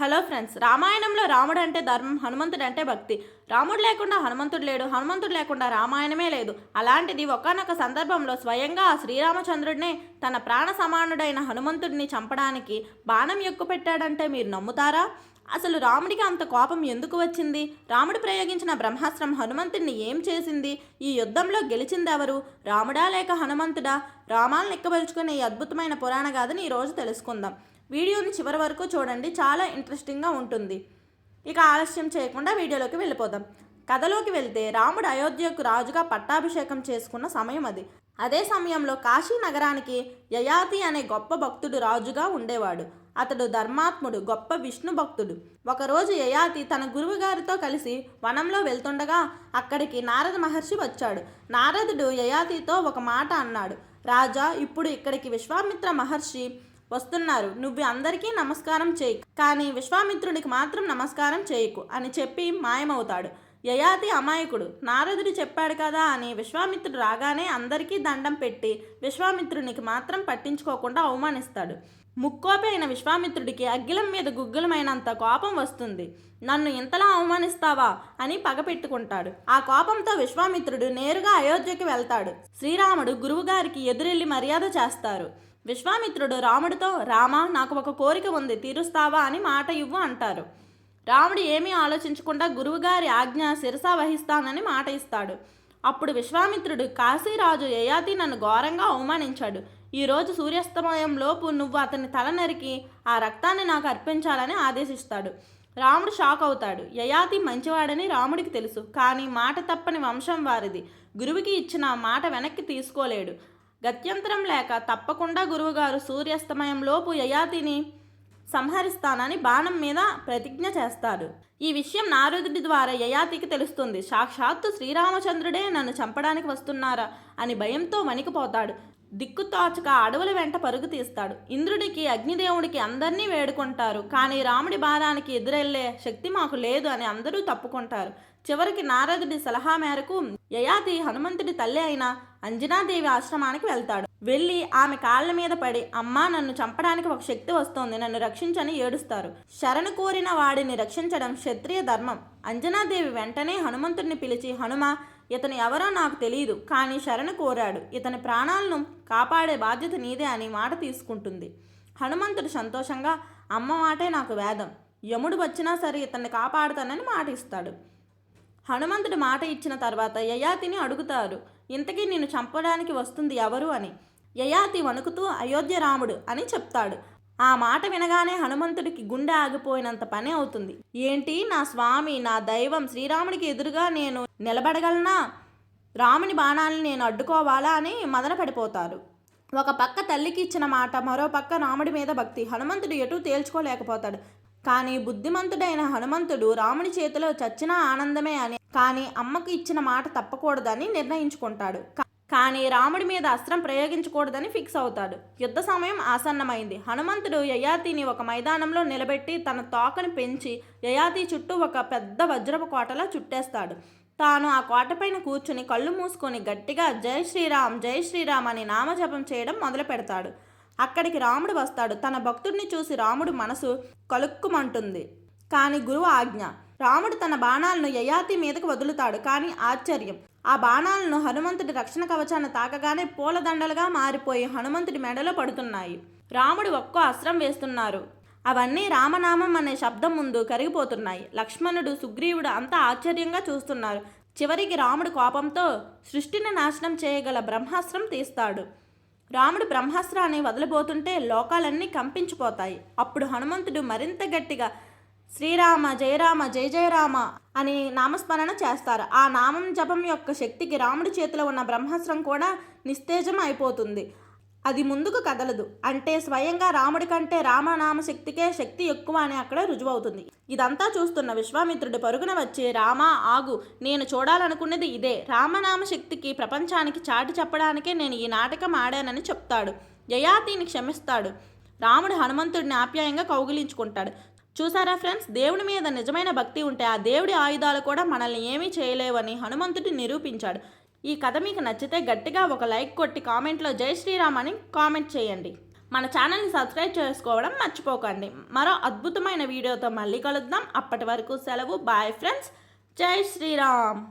Hello friends, రామాయణంలో రాముడు అంటే ధర్మం, హనుమంతుడు అంటే భక్తి. రాముడు లేకుండా హనుమంతుడు లేడు, హనుమంతుడు లేకుండా రామాయణమే లేదు. అలాంటిది ఒకానొక సందర్భంలో స్వయంగా ఆ శ్రీరామచంద్రుడినే తన ప్రాణ సమానుడైన హనుమంతుడిని చంపడానికి బాణం ఎక్కుపెట్టాడంటే మీరు నమ్ముతారా? అసలు రాముడికి అంత కోపం ఎందుకు వచ్చింది? రాముడు ప్రయోగించిన బ్రహ్మాస్త్రం హనుమంతుడిని ఏం చేసింది? ఈ యుద్ధంలో గెలిచిందెవరు? రాముడా లేక హనుమంతుడా? రామాలను ఎక్కబరుచుకునే ఈ అద్భుతమైన పురాణ గాథని ఈరోజు తెలుసుకుందాం. వీడియోని చివరి వరకు చూడండి, చాలా ఇంట్రెస్టింగ్గా ఉంటుంది. ఇక ఆలస్యం చేయకుండా వీడియోలోకి వెళ్ళిపోదాం. కథలోకి వెళ్తే రాముడు అయోధ్యకు రాజుగా పట్టాభిషేకం చేసుకున్న సమయం అది. అదే సమయంలో కాశీ నగరానికి యయాతి అనే గొప్ప భక్తుడు రాజుగా ఉండేవాడు. అతడు ధర్మాత్ముడు, గొప్ప విష్ణు భక్తుడు. ఒకరోజు యయాతి తన గురువుగారితో కలిసి వనంలో వెళ్తుండగా అక్కడికి నారద మహర్షి వచ్చాడు. నారదుడు యయాతితో ఒక మాట అన్నాడు. రాజా, ఇప్పుడు ఇక్కడికి విశ్వామిత్ర మహర్షి వస్తున్నారు. నువ్వు అందరికీ నమస్కారం చేయి, కానీ విశ్వామిత్రుడికి మాత్రం నమస్కారం చేయకు అని చెప్పి మాయమవుతాడు. యయాతి అమాయకుడు. నారదుడు చెప్పాడు కదా అని విశ్వామిత్రుడు రాగానే అందరికీ దండం పెట్టి విశ్వామిత్రునికి మాత్రం పట్టించుకోకుండా అవమానిస్తాడు. ముక్కోపి అయిన విశ్వామిత్రుడికి అగ్గిలం మీద గుగ్గులమైనంత కోపం వస్తుంది. నన్ను ఇంతలా అవమానిస్తావా అని పగపెట్టుకుంటాడు. ఆ కోపంతో విశ్వామిత్రుడు నేరుగా అయోధ్యకి వెళ్తాడు. శ్రీరాముడు గురువుగారికి ఎదురెళ్ళి మర్యాద చేస్తారు. విశ్వామిత్రుడు రాముడితో, రామా, నాకు ఒక కోరిక ఉంది, తీరుస్తావా అని మాట ఇవ్వు అంటారు. రాముడు ఏమీ ఆలోచించకుండా గురువుగారి ఆజ్ఞ శిరసా వహిస్తానని మాట ఇస్తాడు. అప్పుడు విశ్వామిత్రుడు, కాశీరాజు యయాతి నన్ను ఘోరంగా అవమానించాడు. ఈరోజు సూర్యాస్తమయంలోపు నువ్వు అతని తల నరికి ఆ రక్తాన్ని నాకు అర్పించాలని ఆదేశిస్తాడు. రాముడు షాక్ అవుతాడు. యయాతి మంచివాడని రాముడికి తెలుసు, కానీ మాట తప్పని వంశం వారిది. గురువుకి ఇచ్చిన మాట వెనక్కి తీసుకోలేడు. గత్యంతరం లేక తప్పకుండా గురువుగారు సూర్యాస్తమయంలోపు యయాతిని సంహరిస్తానని బాణం మీద ప్రతిజ్ఞ చేస్తాడు. ఈ విషయం నారదుడి ద్వారా యయాతికి తెలుస్తుంది. సాక్షాత్తు శ్రీరామచంద్రుడే నన్ను చంపడానికి వస్తున్నారా అని భయంతో వణికిపోతాడు. దిక్కుతోచక అడవుల వెంట పరుగు తీస్తాడు. ఇంద్రుడికి, అగ్నిదేవుడికి అందరినీ వేడుకుంటారు, కానీ రాముడి బాణానికి ఎదురెళ్లే శక్తి మాకు లేదు అని అందరూ తప్పుకుంటారు. చివరికి నారదుడి సలహా మేరకు యయాతి హనుమంతుడి తల్లి అయిన అంజనాదేవి ఆశ్రమానికి వెళ్తాడు. వెళ్ళి ఆమె కాళ్ళ మీద పడి, అమ్మా, నన్ను చంపడానికి ఒక శక్తి వస్తోంది, నన్ను రక్షించని ఏడుస్తారు. శరణు కోరిన వాడిని రక్షించడం క్షత్రియ ధర్మం. అంజనాదేవి వెంటనే హనుమంతుడిని పిలిచి, హనుమా, ఇతను ఎవరో నాకు తెలియదు, కానీ శరణు కోరాడు, ఇతని ప్రాణాలను కాపాడే బాధ్యత నీదే అని మాట తీసుకుంటుంది. హనుమంతుడు సంతోషంగా, అమ్మ మాటే నాకు వేదం, యముడు వచ్చినా సరే ఇతన్ని కాపాడుతానని మాట ఇస్తాడు. హనుమంతుడు మాట ఇచ్చిన తర్వాత యయాతిని అడుగుతారు, ఇంతకీ నిన్ను చంపడానికి వస్తుంది ఎవరు అని. యయాతి వణుకుతూ అయోధ్య రాముడు అని చెప్తాడు. ఆ మాట వినగానే హనుమంతుడికి గుండె ఆగిపోయినంత పని అవుతుంది. ఏంటి, నా స్వామి, నా దైవం శ్రీరాముడికి ఎదురుగా నేను నిలబడగలనా? రాముని బాణాలను నేను అడ్డుకోవాలా అని మదన పడిపోతారు. ఒక పక్క తల్లికి ఇచ్చిన మాట, మరో పక్క రాముడి మీద భక్తి. హనుమంతుడు ఎటూ తేల్చుకోలేకపోతాడు. కానీ బుద్ధిమంతుడైన హనుమంతుడు రాముని చేతిలో చచ్చినా ఆనందమే అని, కానీ అమ్మకు ఇచ్చిన మాట తప్పకూడదని నిర్ణయించుకుంటాడు. కానీ రాముడి మీద అస్త్రం ప్రయోగించకూడదని ఫిక్స్ అవుతాడు. యుద్ధ సమయం ఆసన్నమైంది. హనుమంతుడు యయాతిని ఒక మైదానంలో నిలబెట్టి తన తోకను పెంచి యయాతి చుట్టూ ఒక పెద్ద వజ్రపు కోటలా చుట్టేస్తాడు. తాను ఆ కోటపైన కూర్చుని కళ్ళు మూసుకొని గట్టిగా జై శ్రీరామ్, జై శ్రీరామ్ అని నామజపం చేయడం మొదలు పెడతాడు. అక్కడికి రాముడు వస్తాడు. తన భక్తుడిని చూసి రాముడు మనసు కలుక్కుమంటుంది. కానీ గురువు ఆజ్ఞ. రాముడు తన బాణాలను యయాతి మీదకు వదులుతాడు. కానీ ఆశ్చర్యం, ఆ బాణాలను హనుమంతుడి రక్షణ కవచాన్ని తాకగానే పూలదండలుగా మారిపోయి హనుమంతుడి మెడలో పడుతున్నాయి. రాముడు ఒక్కో అస్త్రం వేస్తున్నారు. అవన్నీ రామనామం అనే శబ్దం ముందు కరిగిపోతున్నాయి. లక్ష్మణుడు, సుగ్రీవుడు అంతా ఆశ్చర్యంగా చూస్తున్నారు. చివరికి రాముడు కోపంతో సృష్టిని నాశనం చేయగల బ్రహ్మాస్త్రం తీస్తాడు. రాముడు బ్రహ్మాస్త్రాన్ని వదలబోతుంటే లోకాలన్నీ కంపించిపోతాయి. అప్పుడు హనుమంతుడు మరింత గట్టిగా శ్రీరామ, జయరామ, జయ జయరామ అని నామస్మరణ చేస్తారు. ఆ నామం జపం యొక్క శక్తికి రాముడి చేతిలో ఉన్న బ్రహ్మాస్త్రం కూడా నిస్తేజం అయిపోతుంది. అది ముందుకు కదలదు. అంటే స్వయంగా రాముడి కంటే రామనామ శక్తికే శక్తి ఎక్కువ అని అక్కడ రుజువవుతుంది. ఇదంతా చూస్తున్న విశ్వామిత్రుడు పరుగున వచ్చి, రామా, ఆగు, నేను చూడాలనుకున్నది ఇదే. రామనామ శక్తికి ప్రపంచానికి చాటి చెప్పడానికే నేను ఈ నాటకం ఆడానని చెప్తాడు. యయాతిని క్షమిస్తాడు. రాముడు హనుమంతుడిని ఆప్యాయంగా కౌగిలించుకుంటాడు. చూసారా ఫ్రెండ్స్, దేవుడి మీద నిజమైన భక్తి ఉంటే ఆ దేవుడి ఆయుధాలు కూడా మనల్ని ఏమీ చేయలేవని హనుమంతుడు నిరూపించాడు. ఈ కథ మీకు నచ్చితే గట్టిగా ఒక లైక్ కొట్టి కామెంట్లో జై శ్రీరామ్ అని కామెంట్ చేయండి. మన ఛానల్ని సబ్స్క్రైబ్ చేసుకోవడం మర్చిపోకండి. మరో అద్భుతమైన వీడియోతో మళ్ళీ కలుద్దాం. అప్పటి వరకు సెలవు. Bye friends. జై శ్రీరామ్.